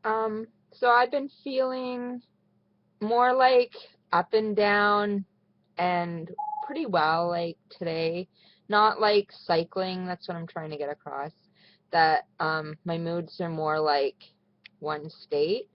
So I've been feeling more like up and down and pretty well like today. Not like cycling, that's what I'm trying to get across. That my moods are more like one state.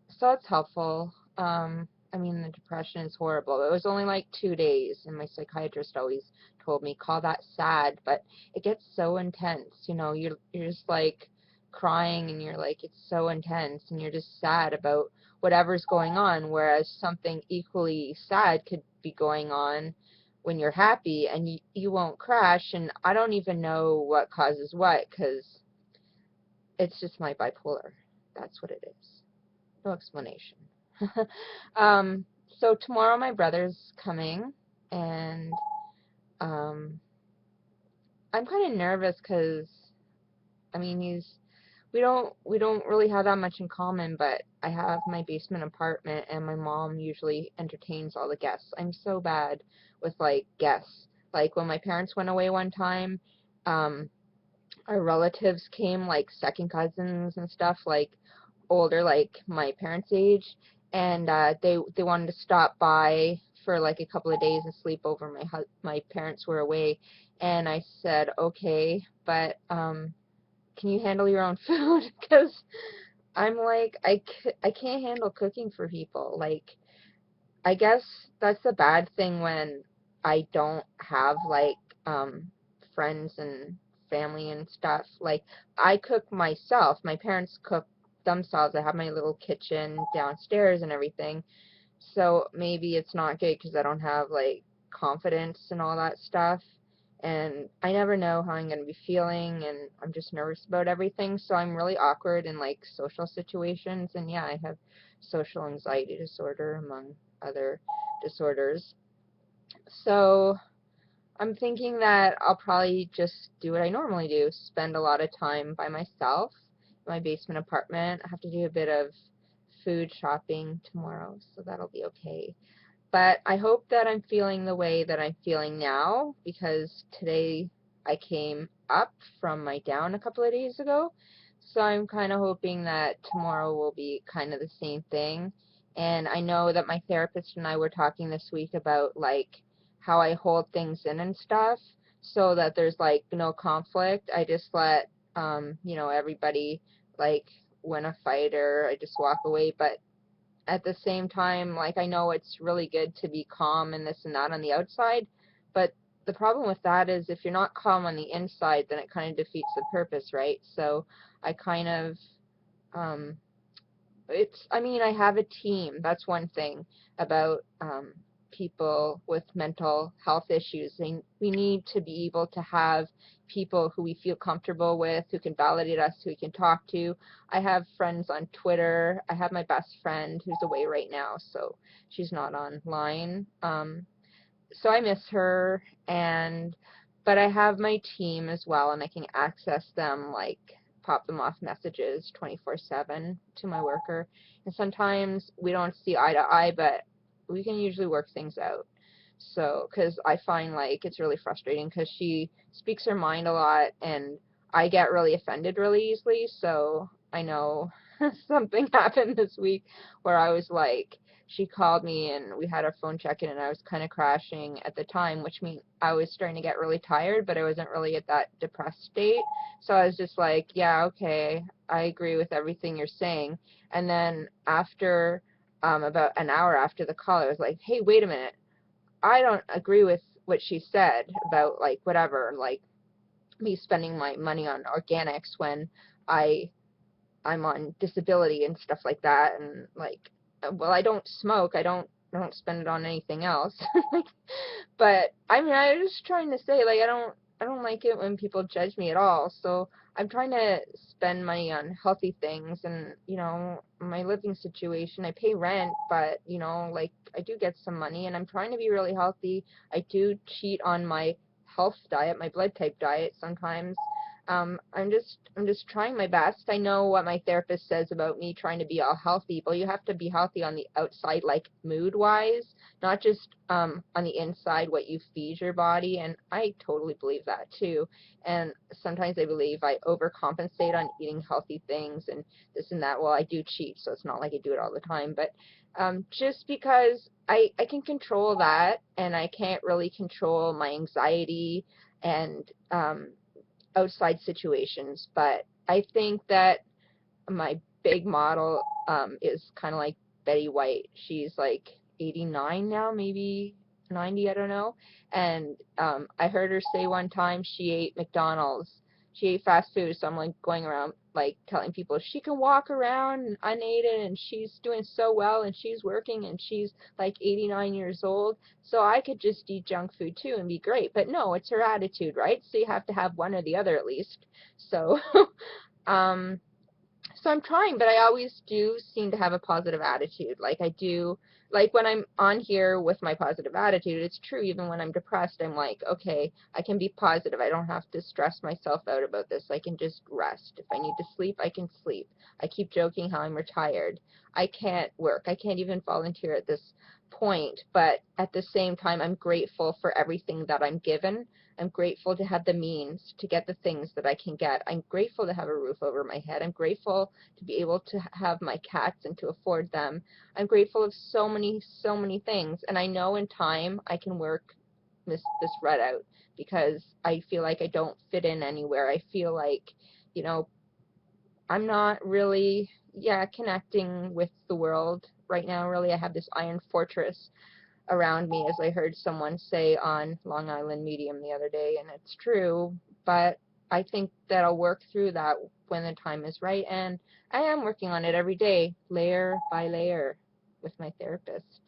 So it's helpful. I mean, the depression is horrible. It was only like 2 days, and my psychiatrist always told me, call that sad, but it gets so intense. You're just like crying, and you're like, it's so intense, and you're just sad about whatever's going on, whereas something equally sad could be going on when you're happy, and you won't crash, and I don't even know what causes what, because it's just my bipolar. That's what it is. No explanation. um, so tomorrow my brother's coming, and um, I'm kind of nervous because I mean we don't really have that much in common, but I have my basement apartment, and my mom usually entertains all the guests. I'm so bad with like guests. Like when my parents went away one time, um, our relatives came, like second cousins and stuff, like older, like my parents' age, and they wanted to stop by for like a couple of days and sleep over. My parents were away, and I said okay, but can you handle your own food? Because I'm like I can't handle cooking for people. Like I guess that's the bad thing when I don't have like friends and family and stuff. Like I cook myself. My parents cook themselves. I have my little kitchen downstairs and everything. So maybe it's not good because I don't have like confidence and all that stuff. And I never know how I'm going to be feeling, and I'm just nervous about everything. So I'm really awkward in like social situations. And yeah, I have social anxiety disorder among other disorders. So I'm thinking that I'll probably just do what I normally do, spend a lot of time by myself in my basement apartment. I have to do a bit of food shopping tomorrow, so that'll be okay. But I hope that I'm feeling the way that I'm feeling now, because today I came up from my down a couple of days ago. So I'm kind of hoping that tomorrow will be kind of the same thing. And I know that my therapist and I were talking this week about like how I hold things in and stuff, so that there's like no conflict. I just let everybody, like win a fight, or I just walk away. But at the same time, like I know it's really good to be calm and this and that on the outside, but the problem with that is if you're not calm on the inside, then it kind of defeats the purpose, right? So I kind of um I mean, I have a team. That's one thing about people with mental health issues. We need to be able to have people who we feel comfortable with, who can validate us, who we can talk to. I have friends on Twitter. I have my best friend who's away right now, so she's not online. So I miss her, and but I have my team as well, and I can access them, like pop them off messages 24/7 to my worker. And sometimes we don't see eye to eye, but we can usually work things out. So, because I find like it's really frustrating because she speaks her mind a lot, and I get really offended really easily. So I know something happened this week where I was like, she called me and we had our phone check-in, and I was kind of crashing at the time, which means I was starting to get really tired, but I wasn't really at that depressed state. So I was just like, yeah, okay, I agree with everything you're saying. And then after about an hour after the call, I was like, hey, wait a minute. I don't agree with what she said about like whatever, like me spending my money on organics when I I'm on disability and stuff like that, and like, well, I don't smoke. I don't spend it on anything else. But I mean, I was just trying to say, like, I don't like it when people judge me at all. So I'm trying to spend money on healthy things, and my living situation, I pay rent, but like I do get some money, and I'm trying to be really healthy. I do cheat on my health diet, my blood type diet sometimes. I'm just trying my best. I know what my therapist says about me trying to be all healthy, but you have to be healthy on the outside, like mood wise, not just on the inside what you feed your body. And I totally believe that too. And sometimes I believe I overcompensate on eating healthy things and this and that. Well, I do cheat, so it's not like I do it all the time, but just because I can control that, and I can't really control my anxiety and outside situations. But I think that my big model is kind of like Betty White. She's like 89 now, maybe 90, I don't know. And I heard her say one time she ate McDonald's. She ate fast food, so I'm like going around like telling people she can walk around unaided and she's doing so well and she's working and she's like 89 years old. So I could just eat junk food too and be great. But no, it's her attitude, right? So you have to have one or the other at least. So um so I'm trying, but I always do seem to have a positive attitude. Like I do, like when I'm on here with my positive attitude, it's true. Even when I'm depressed, I'm like, okay, I can be positive. I don't have to stress myself out about this. I can just rest. If I need to sleep, I can sleep. I keep joking how I'm retired. I can't work. I can't even volunteer at this point. But at the same time, I'm grateful for everything that I'm given. I'm grateful to have the means to get the things that I can get. I'm grateful to have a roof over my head. I'm grateful to be able to have my cats and to afford them. I'm grateful of so many things. And I know in time I can work this rut out because I feel like I don't fit in anywhere. I feel like, you know, I'm not really, connecting with the world right now, really. I have this iron fortress around me, as I heard someone say on Long Island Medium the other day, and it's true, but I think that I'll work through that when the time is right, and I am working on it every day, layer by layer, with my therapist.